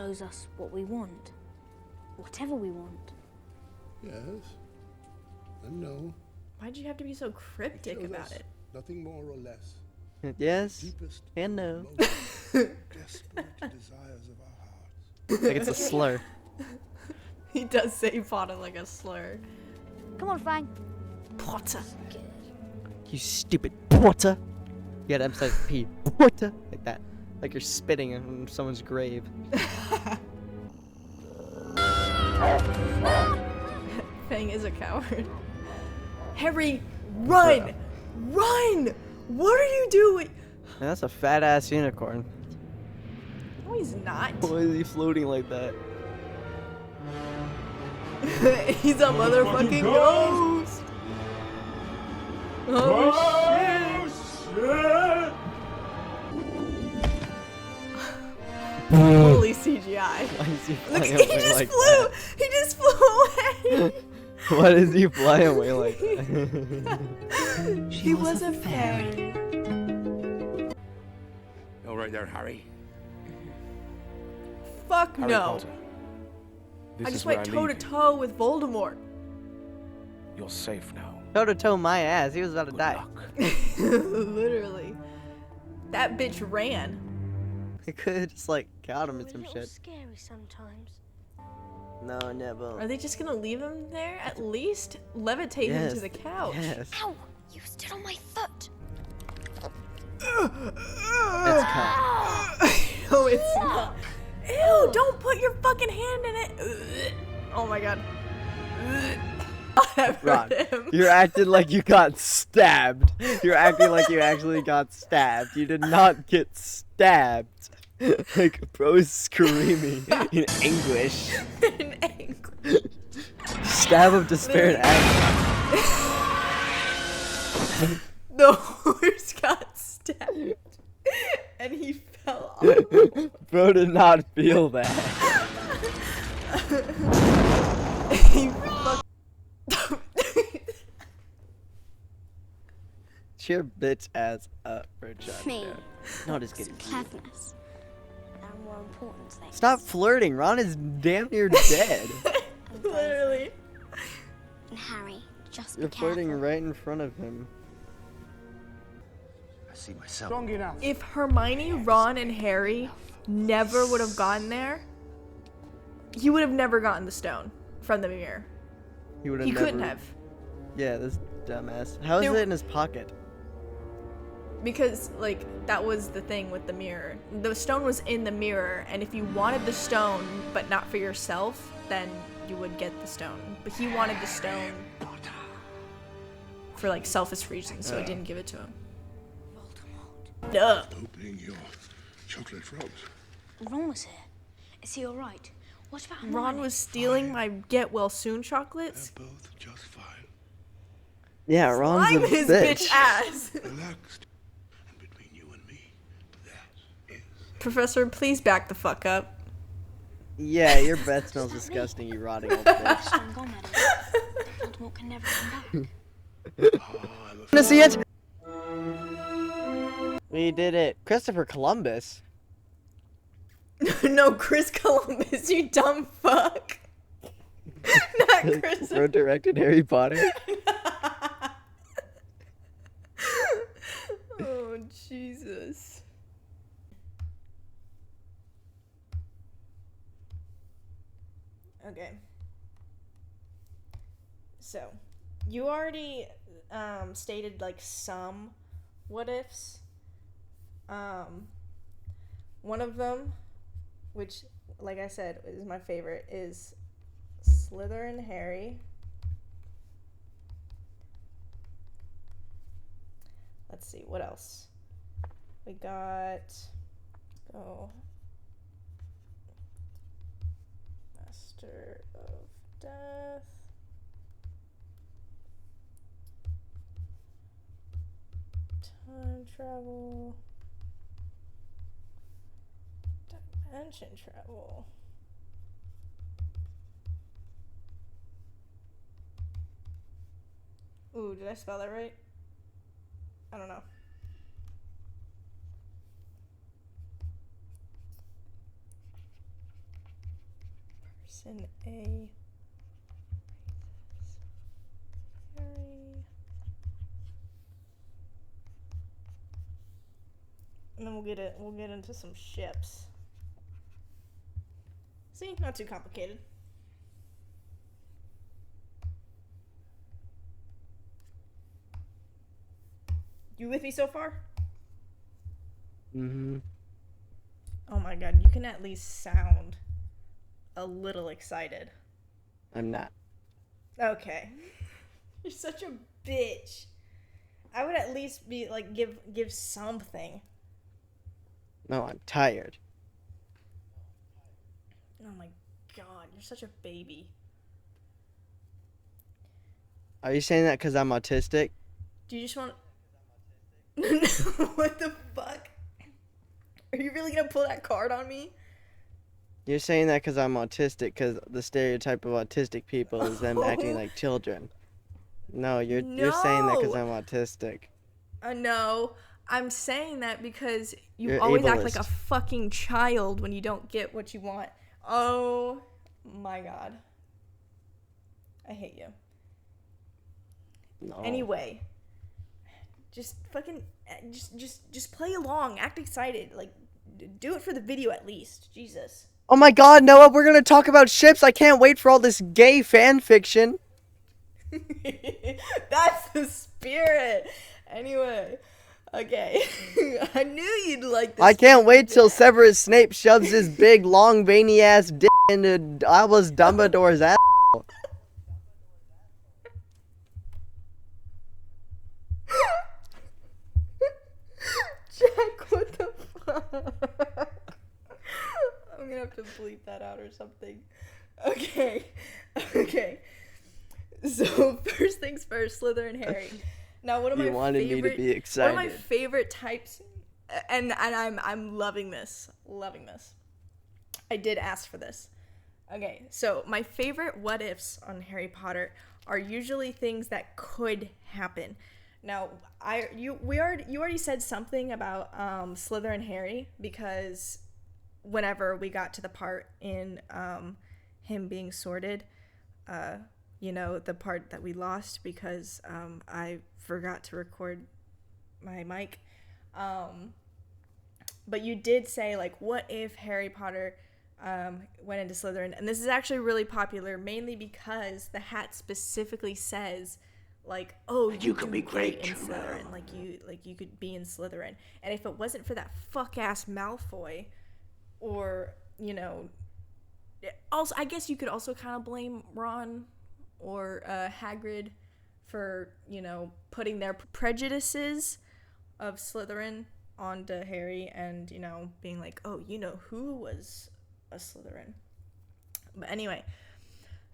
shows us what we want. Whatever we want. Yes. And no. Why'd you have to be so cryptic about it? Nothing more or less. Yes and no. Desperate desires of our hearts. Like it's a slur. He does say Potter like a slur. Come on, Frank. Potter. You stupid Potter. You gotta emphasize P. Potter. Like that. Like you're spitting on someone's grave. Fang is a coward. Harry, run! Run! What are you doing? Man, that's a fat ass unicorn. No, he's not. Why is he floating like that? He's a motherfucking ghost! Oh shit! Holy CGI. Why is he Look, flying he away just like flew! that? He just flew away! Why does he fly away like that? He was a fairy. All right there, Harry. Fuck Harry no. Potter. This I is just where went I toe to leave you. toe with Voldemort. You're safe now. Toe to toe my ass. He was about to Good die. luck. Literally. That bitch ran. I could have just like got him in some A little shit. scary sometimes. No, never. Are they just gonna leave him there? At least levitate him Yes. to the couch. Yes. Ow! You stood on my foot. It's cut. No, it's not. Ew, don't put your fucking hand in it. Oh my god. I've Ron, hurt him. you're acting like you got stabbed. You're acting like you actually got stabbed. You did not get stabbed. Like, bro is screaming in anguish. In anguish. Stab of despair and agony. The horse got stabbed. And he fell off. Bro did not feel that. He fucked. Cheer bitch ass up, bro. Me. No, just kidding. Cleverness. There are more important things. Stop flirting. Ron is damn near dead. Literally. And Harry, just You're be careful. flirting right in front of him. I see myself. Strong enough. If Hermione, Ron, and Harry never would have gotten there, he would have never gotten the stone from the mirror. He would have He never... couldn't have. Yeah, this dumbass. How is There- it in his pocket? Because, like, that was the thing with the mirror. The stone was in the mirror, and if you wanted the stone, but not for yourself, then you would get the stone. But he wanted the stone for, like, selfish reasons, so I didn't give it to him. Voldemort. Duh. Opening your chocolate frogs. Ron was here. Is he alright? What about Hermione? Ron was stealing my get well soon chocolates. They're both just fine. Yeah, Ron's I'm a his bitch. bitch ass. Relaxed. And between you and me, that is... Professor, please back the fuck up. Yeah, your breath smells disgusting, you rotting old bitch. Stone gone, madam. Then Voldemort can never come back. I'm Wanna see it? We did it. Christopher Columbus. No, Chris Columbus, you dumb fuck. Not Chris. Bro directed Harry Potter. Oh, Jesus. Okay. So, you already stated like some what ifs. One of them, which, like I said, is my favorite, is Slytherin Harry. Let's see, what else? We got... Oh. Master of Death. Time travel. Dimension travel. Ooh, did I spell that right? I don't know. Jason A. Harry. And then we'll get into some ships. See, not too complicated. You with me so far? Mm-hmm. Oh my god, you can at least sound a little excited. I'm not. Okay. You're such a bitch. I would at least be like give something. No, I'm tired. Oh my god, you're such a baby. Are you saying that because I'm autistic? Do you just want What the fuck? Are you really gonna pull that card on me? You're saying that because I'm autistic, because the stereotype of autistic people is them acting like children. No, you're saying that because I'm autistic. No. I'm saying that because you You're always act like a ableist. fucking child when you don't get what you want. Oh my god. I hate you. No. Anyway, just fucking just play along, act excited, like do it for the video at least. Jesus. Oh my god, Noah, we're gonna talk about ships. I can't wait for all this gay fan fiction. That's the spirit. Anyway, okay. I knew you'd like this. I can't wait till Severus Snape shoves his big, long, veiny ass dick into Albus Dumbledore's ass. Jack, what the fuck? I'm gonna have to bleep that out or something. Okay. So first things first, Slytherin Harry. Now one of You my wanted me to favorite, be excited. One of my favorite types, and I'm loving this. I did ask for this. Okay, so my favorite what ifs on Harry Potter are usually things that could happen. Now, you already said something about Slytherin Harry, because whenever we got to the part in him being sorted, the part that we lost because I forgot to record my mic. But you did say, like, what if Harry Potter went into Slytherin? And this is actually really popular, mainly because the hat specifically says, like, oh, you could be great in Slytherin. Like you could be in Slytherin. And if it wasn't for that fuck-ass Malfoy, or, also, I guess you could also kind of blame Ron or Hagrid for, putting their prejudices of Slytherin onto Harry and, being like, oh, who was a Slytherin? But anyway,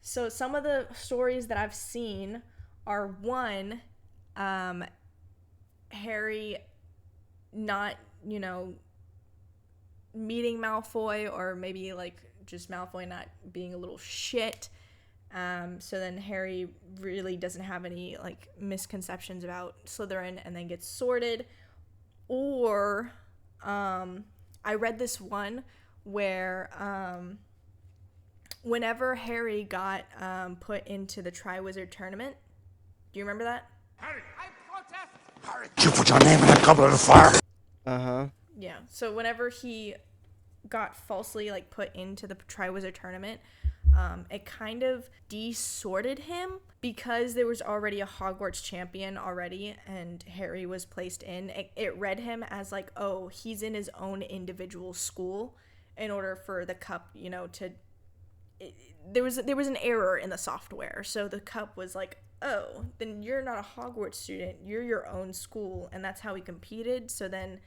so some of the stories that I've seen are, one, Harry not, meeting Malfoy, or maybe, like, just Malfoy not being a little shit. So then Harry really doesn't have any, like, misconceptions about Slytherin and then gets sorted. Or I read this one where whenever Harry got put into the Triwizard Tournament, do you remember that? Harry! I protest! Harry, you put your name in a goblet of fire! Uh-huh. Yeah, so whenever he got falsely, like, put into the Triwizard Tournament, it kind of desorted him because there was already a Hogwarts champion already and Harry was placed in. It read him as, like, oh, he's in his own individual school in order for the cup, there was an error in the software. So the cup was like, oh, then you're not a Hogwarts student, you're your own school. And that's how he competed. So then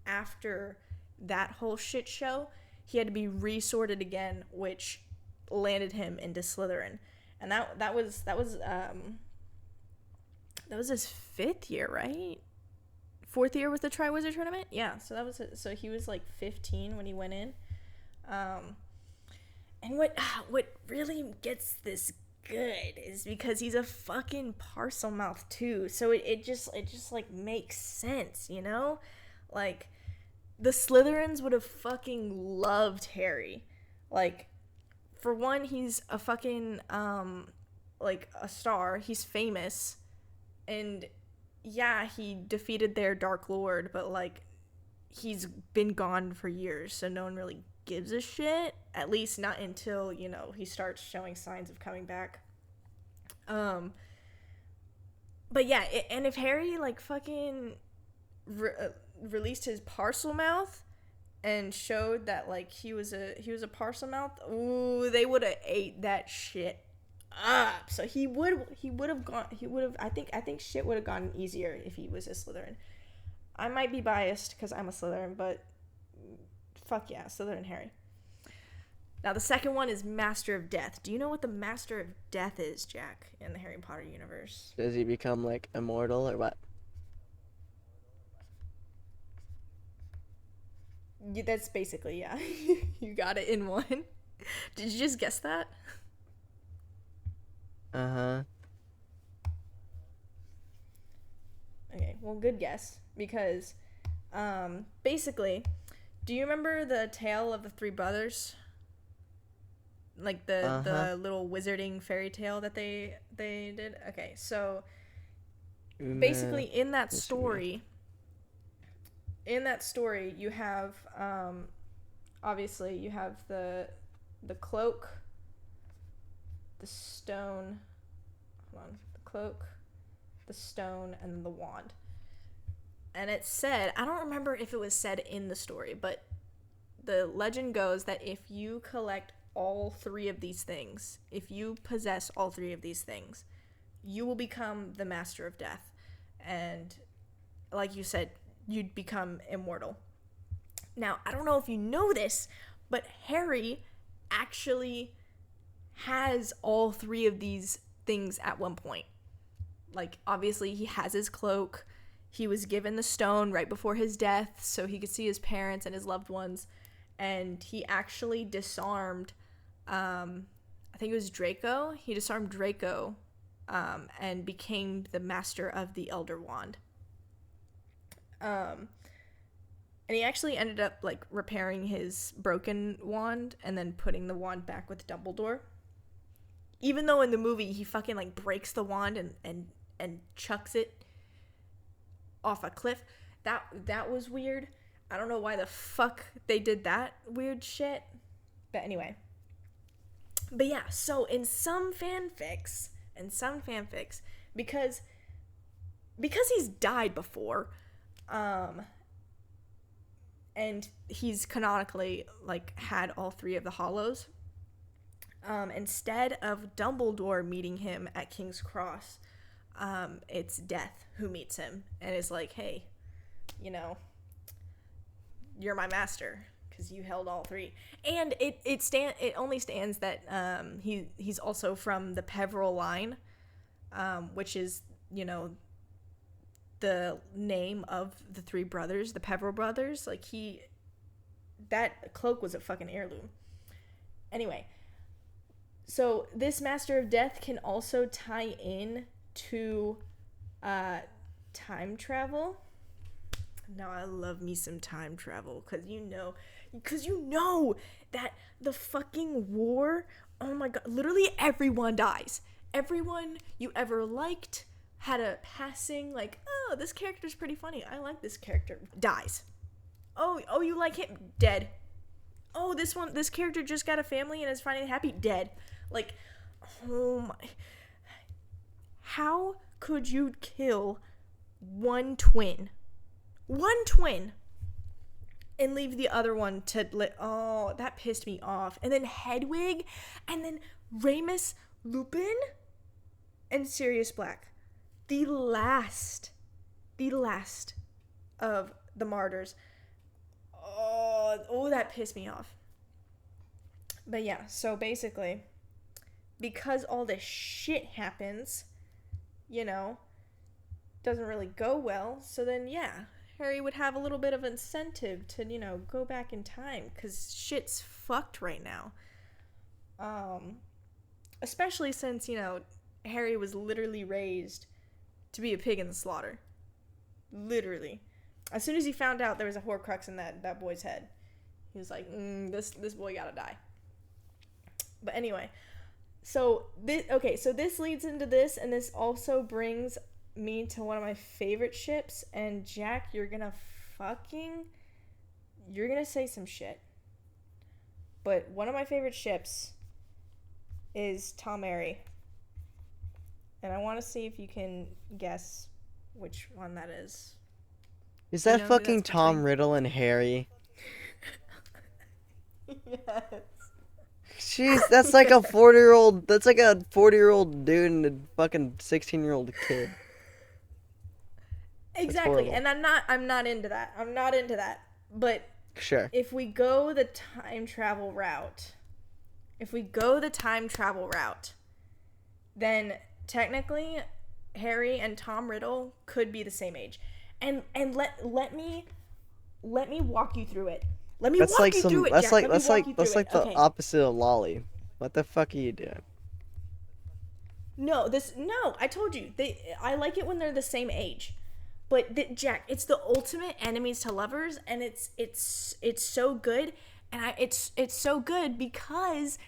after that whole shit show, he had to be resorted again, which landed him into Slytherin. And that was his 5th year, right? 4th year with the Triwizard Tournament? Yeah, so that was it. So he was like 15 when he went in. And what really gets this good is because he's a fucking Parselmouth too. So it just like makes sense, Like, the Slytherins would have fucking loved Harry. Like, for one, he's a fucking, like, a star. He's famous. And, yeah, he defeated their Dark Lord, but, like, he's been gone for years, so no one really gives a shit. At least not until, you know, he starts showing signs of coming back. But, yeah, and if Harry, like, fucking released his parcel mouth and showed that, like, he was a parcel mouth, ooh, they would have ate that shit up. So I think shit would have gotten easier if he was a Slytherin. I might be biased because I'm a Slytherin, but fuck yeah, Slytherin Harry. Now the second one is Master of Death. Do you know what the Master of Death is, Jack, in the Harry Potter universe? Does he become, like, immortal or what? Yeah, that's basically, yeah. You got it in one. Did you just guess that? Uh-huh. Okay, well, good guess. Because, basically, do you remember the tale of the three brothers? Like the little wizarding fairy tale that they did? Okay, so basically in that story you have obviously you have the cloak, the stone, the cloak, the stone, and then the wand. And it said, I don't remember if it was said in the story, but the legend goes that if you collect all three of these things, if you possess all three of these things, you will become the Master of Death. And like you said, you'd become immortal. Now, I don't know if you know this, but Harry actually has all three of these things at one point. Like, obviously, he has his cloak. He was given the stone right before his death so he could see his parents and his loved ones. And he actually disarmed, I think it was Draco. He disarmed Draco and became the master of the Elder Wand. And he actually ended up, like, repairing his broken wand and then putting the wand back with Dumbledore. Even though in the movie he fucking, like, breaks the wand and chucks it off a cliff. That was weird. I don't know why the fuck they did that weird shit. But anyway. But yeah, so in some fanfics, because he's died before, and he's canonically, like, had all three of the Hollows, instead of Dumbledore meeting him at King's Cross, it's Death who meets him and is like, hey, you know, you're my master because you held all three. And it only stands that he's also from the Peveril line, which is, you know, the name of the three brothers, the Peveril brothers. Like, that cloak was a fucking heirloom. Anyway, so this Master of Death can also tie in to time travel. Now, I love me some time travel because you know that the fucking war, oh my god, literally everyone dies. Everyone you ever liked, had a passing, like, oh, this character's pretty funny, I like this character, dies. Oh, you like him, dead. Oh, this character just got a family and is finally happy, dead. Like, oh my, how could you kill one twin and leave the other one to oh, that pissed me off. And then Hedwig, and then Remus Lupin and Sirius Black, the last of the martyrs. Oh, that pissed me off. But yeah, so basically, because all this shit happens, you know, doesn't really go well, so then yeah, Harry would have a little bit of incentive to, you know, go back in time, because shit's fucked right now. Especially since, you know, Harry was literally raised to be a pig in the slaughter. Literally. As soon as he found out there was a Horcrux in that boy's head, he was like, this boy gotta die. But anyway, so this leads into this, and this also brings me to one of my favorite ships. And Jack, you're gonna say some shit. But one of my favorite ships is Tom Airy. And I want to see if you can guess which one that is. Is that know who fucking that's Tom between? Riddle and Harry? Yes. Jeez, that's like a 40-year-old. That's like a 40-year-old dude and a fucking 16-year-old kid. Exactly. horrible. And I'm not into that. But Sure. if we go the time travel route, then technically Harry and Tom Riddle could be the same age. And let me walk you through it. That's like some. That's like the Okay. opposite of Lolly. What the fuck are you doing? No, I told you. I like it when they're the same age. But Jack, it's the ultimate enemies to lovers, and it's so good, and it's so good because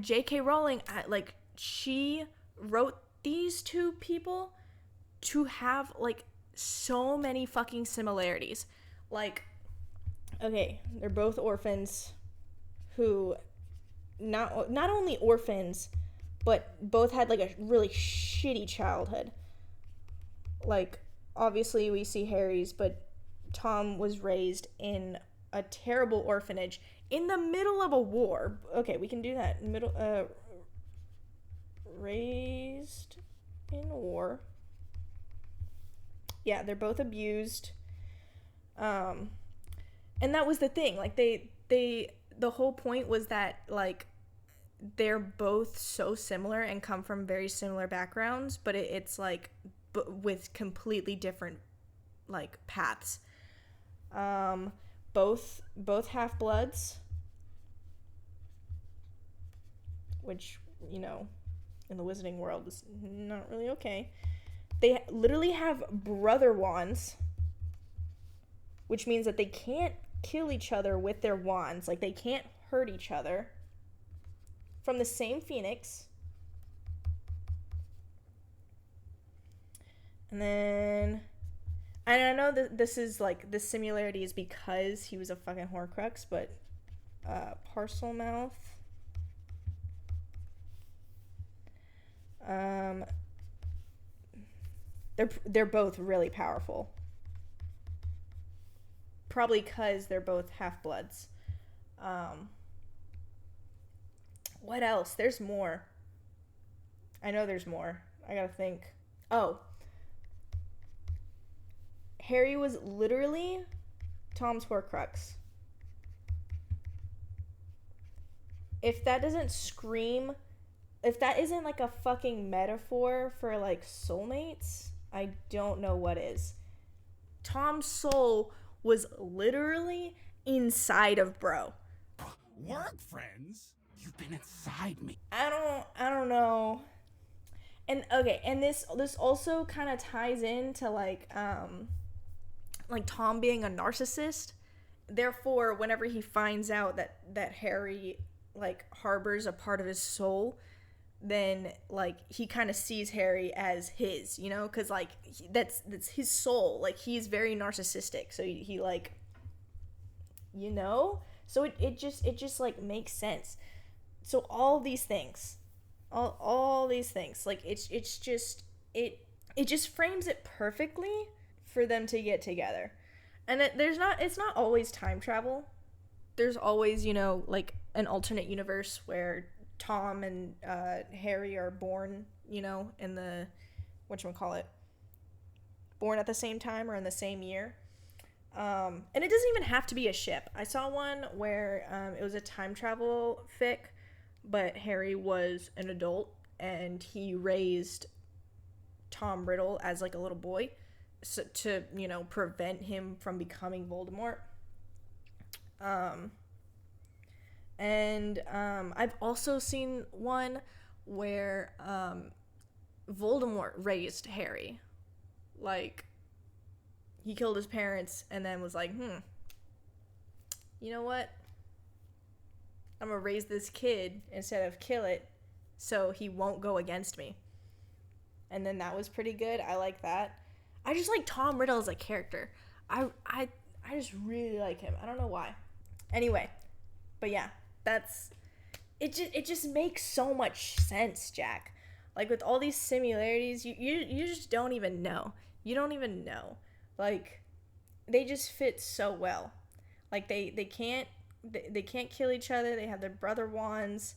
J.K. Rowling, she wrote these two people to have like so many fucking similarities. Like, okay, they're both orphans who not only orphans, but both had like a really shitty childhood. Like, obviously we see Harry's, but Tom was raised in a terrible orphanage in the middle of a war. Okay, we can do that. Raised in war. Yeah, they're both abused. And that was the thing. Like, the whole point was that, like, they're both so similar and come from very similar backgrounds, but it's like with completely different like paths. Both half-bloods, which, you know, in the wizarding world is not really okay. They literally have brother wands, which means that they can't kill each other with their wands. Like, they can't hurt each other. From the same phoenix. And then, and I know that this is like, this similarity is because he was a fucking Horcrux, but Parselmouth, they're both really powerful. Probably because they're both half-bloods. What else? There's more. I know there's more. I gotta think. Oh. Harry was literally Tom's Horcrux. If that doesn't scream, if that isn't like a fucking metaphor for like soulmates, I don't know what is. Tom's soul was literally inside of bro. Work friends? You've been inside me. I don't know. And okay, and this also kind of ties into like Tom being a narcissist. Therefore, whenever he finds out that Harry like harbors a part of his soul, then like he kind of sees Harry as his, you know, because like that's his soul. Like, he's very narcissistic, so he like, you know, so it just like makes sense. So all these things, all these things, like it just frames it perfectly for them to get together. And it's not always time travel. There's always, you know, like an alternate universe where Tom and Harry are born, you know, in the, whatchamacallit, born at the same time or in the same year. And it doesn't even have to be a ship. I saw one where it was a time travel fic, but Harry was an adult and he raised Tom Riddle as like a little boy, so to, you know, prevent him from becoming Voldemort. I've also seen one where Voldemort raised Harry. Like, he killed his parents and then was like, you know what? I'm gonna raise this kid instead of kill it, so he won't go against me. And then that was pretty good. I like that. I just like Tom Riddle as a character. I just really like him. I don't know why. Anyway, but yeah, that's it. It just makes so much sense, Jack. Like with all these similarities, you just don't even know. You don't even know. Like they just fit so well. Like they can't kill each other. They have their brother wands,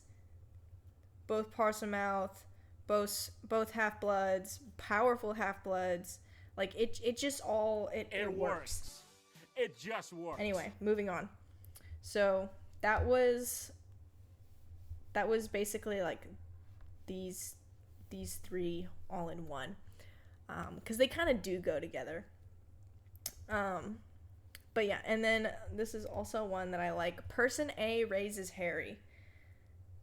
both Parsamouth, both half-bloods, powerful half-bloods. Like it just all it works. It just works. Anyway, moving on. So that was basically like these three all in one, because they kind of do go together. But yeah, and then this is also one that I like. Person A raises Harry.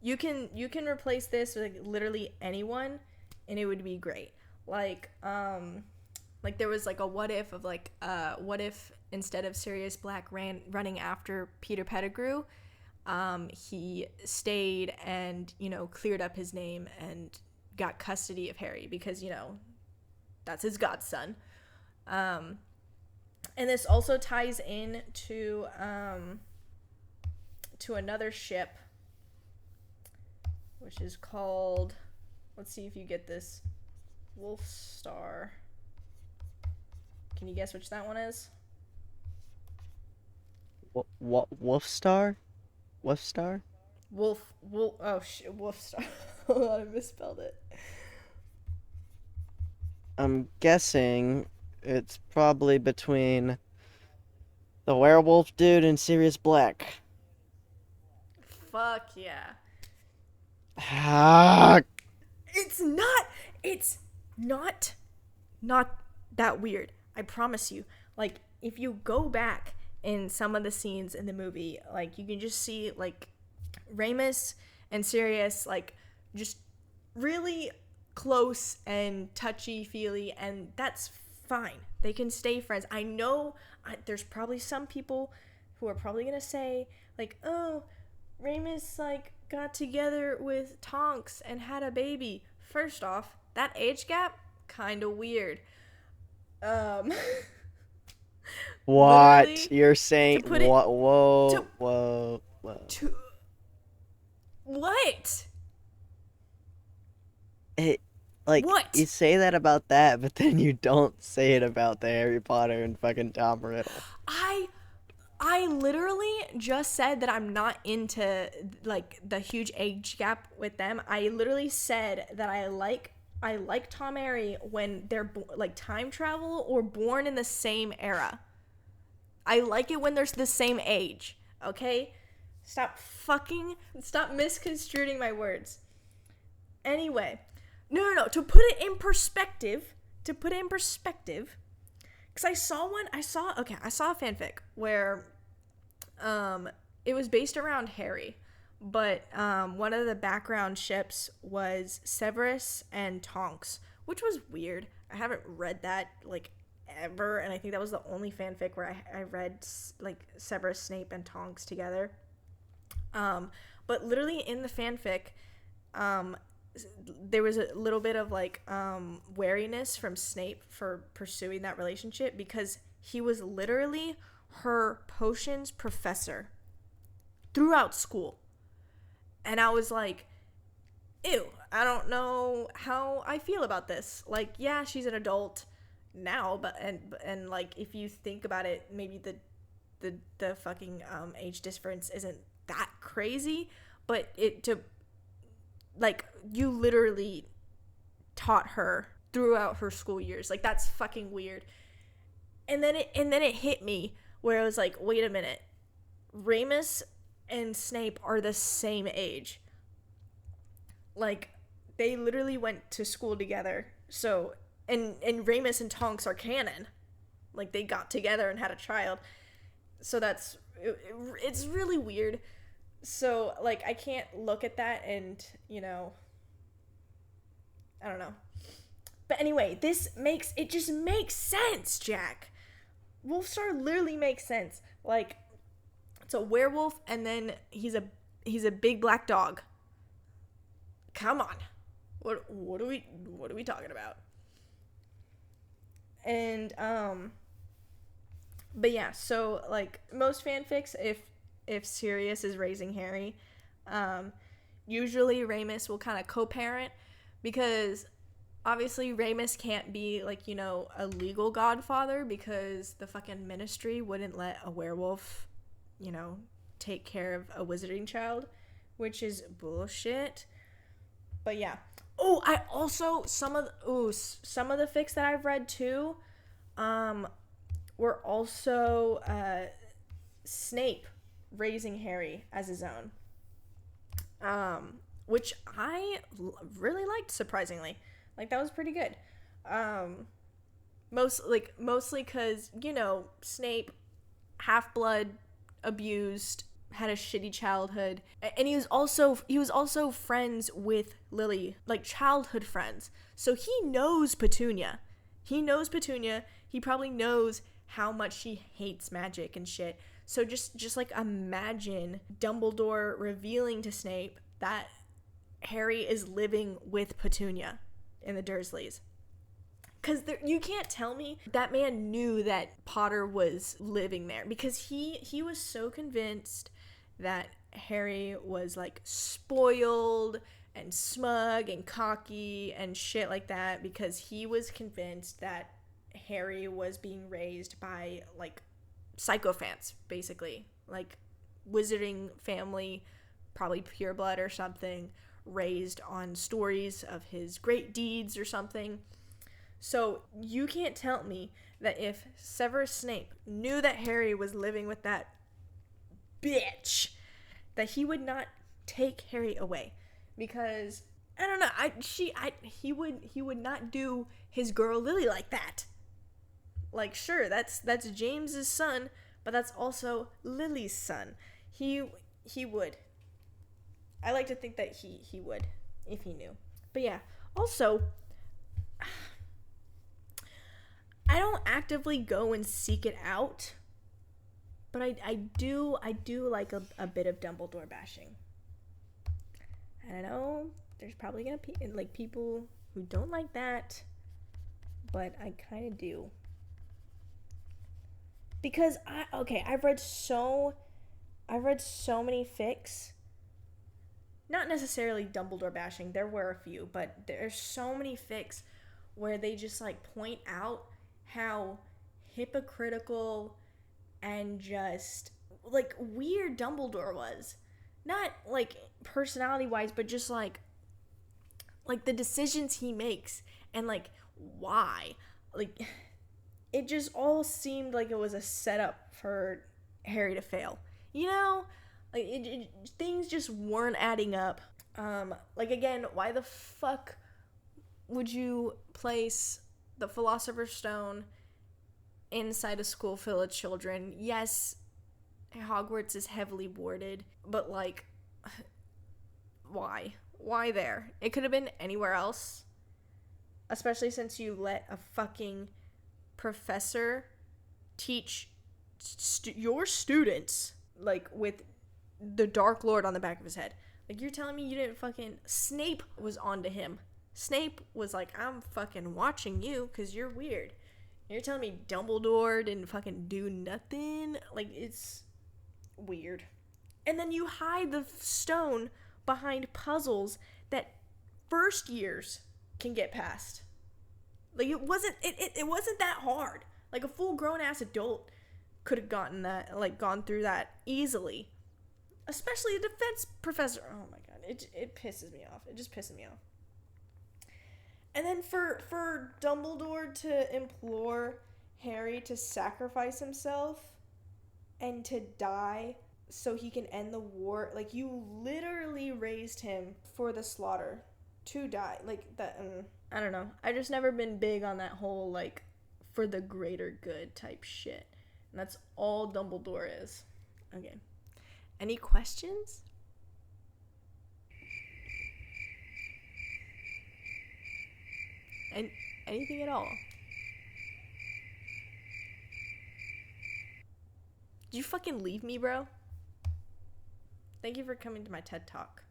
You can replace this with like literally anyone, and it would be great. Like there was like a what if of like what if instead of Sirius Black running after Peter Pettigrew, he stayed and cleared up his name and got custody of Harry because that's his godson. And this also ties in to another ship, which is called, let's see if you get this, Wolf Star. Can you guess which that one is? What Wolf Star? Wolf Star? Wolf Star. Hold on, I misspelled it. I'm guessing it's probably between the werewolf dude and Sirius Black. Fuck yeah. Ah, It's not that weird. I promise you. Like, if you go back in some of the scenes in the movie, like, you can just see, like, Ramus and Sirius, like, just really close and touchy-feely, and that's fine. They can stay friends. I know there's probably some people who are probably gonna say, like, oh, Ramus, like, got together with Tonks and had a baby. First off, that age gap, kind of weird. what? You're saying put it- what? Whoa. What? Like, What? you say that about that, but then you don't say it about the Harry Potter and fucking Tom Riddle. I literally just said that I'm not into, like, the huge age gap with them. I literally said that I like Tom and Harry when they're like time travel or born in the same era. I like it when they're the same age. Okay? Stop misconstruing my words. Anyway, no. To put it in perspective, because I saw a fanfic where it was based around Harry, but one of the background ships was Severus and Tonks, which was weird. I haven't read that like ever, and I think that was the only fanfic where I read like Severus Snape and Tonks together. But literally in the fanfic, there was a little bit of like wariness from Snape for pursuing that relationship because he was literally her potions professor throughout school. And I was like, ew, I don't know how I feel about this. Like, yeah, she's an adult now, but and like if you think about it, maybe the fucking age difference isn't that crazy, but like, you literally taught her throughout her school years. Like, that's fucking weird. And then it hit me where I was like, wait a minute. Ramus and Snape are the same age. Like, they literally went to school together. So, and Ramus and Tonks are canon. Like, they got together and had a child. So it's really weird. So, like, I can't look at that and, I don't know. But anyway, it just makes sense, Jack. Wolfstar literally makes sense. Like, it's a werewolf, and then he's a He's a big black dog. Come on. What are we talking about? And but yeah, so like most fanfics, if Sirius is raising Harry, usually Remus will kind of co-parent, because obviously Remus can't be like, you know, a legal godfather, because the fucking ministry wouldn't let a werewolf, you know, take care of a wizarding child, which is bullshit. But yeah. Oh, I also some of the fics that I've read too, were also Snape raising Harry as his own, which I really liked, surprisingly. Like, that was pretty good. Mostly because, you know, Snape, half-blood, abused, had a shitty childhood, and he was also friends with Lily, like childhood friends. So he knows Petunia. He probably knows how much she hates magic and shit. So just like imagine Dumbledore revealing to Snape that Harry is living with Petunia in the Dursleys. Because you can't tell me that man knew that Potter was living there, because he was so convinced that Harry was like spoiled and smug and cocky and shit like that, because he was convinced that Harry was being raised by like sycophants, basically, like wizarding family, probably pureblood or something, raised on stories of his great deeds or something. So you can't tell me that if Severus Snape knew that Harry was living with that bitch, that he would not take Harry away. Because I don't know, he would not do his girl Lily like that. Like, sure, that's James's son, but that's also Lily's son. He would. I like to think that he would, if he knew. But yeah, also, I don't actively go and seek it out, but I do like a bit of Dumbledore bashing. I don't know, there's probably gonna be like people who don't like that, but I kind of do. Because I've read so many fics. Not necessarily Dumbledore bashing, there were a few, but there's so many fics where they just like point out how hypocritical and just like weird Dumbledore was. Not like personality wise, but just like the decisions he makes and like why. Like, it just all seemed like it was a setup for Harry to fail. You know? Like, things just weren't adding up. Like, again, why the fuck would you place the Philosopher's Stone inside a school full of children? Yes, Hogwarts is heavily warded, but, like, why? Why there? It could have been anywhere else. Especially since you let a fucking professor teach your students, like, with the Dark Lord on the back of his head. Like, you're telling me you didn't fucking... Snape was onto him. Snape was like, I'm fucking watching you because you're weird. You're telling me Dumbledore didn't fucking do nothing? Like, it's weird. And then you hide the stone behind puzzles that first years can get past. Like, it wasn't that hard. Like, a full grown ass adult could have gone through that easily. Especially a defense professor. Oh my god, it pisses me off. It just pisses me off. And then for Dumbledore to implore Harry to sacrifice himself and to die so he can end the war, like, you literally raised him for the slaughter to die. Like, that, I don't know. I just never been big on that whole, like, for the greater good type shit. And that's all Dumbledore is. Okay. Any questions? And anything at all? Did you fucking leave me, bro? Thank you for coming to my TED Talk.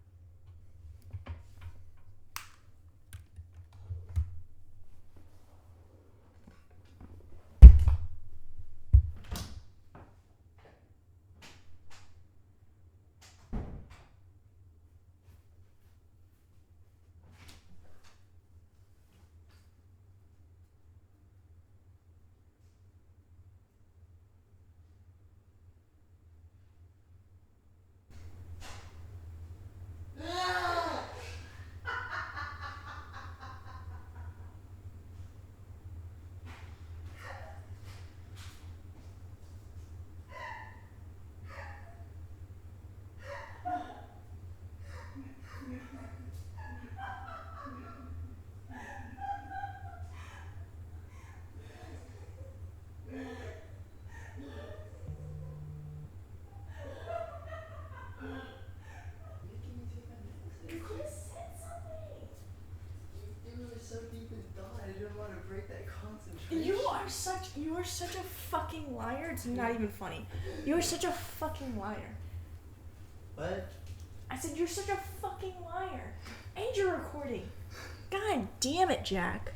You are such a fucking liar. It's not even funny. You are such a fucking liar. What? I said you're such a fucking liar. And you're recording. God damn it, Jack.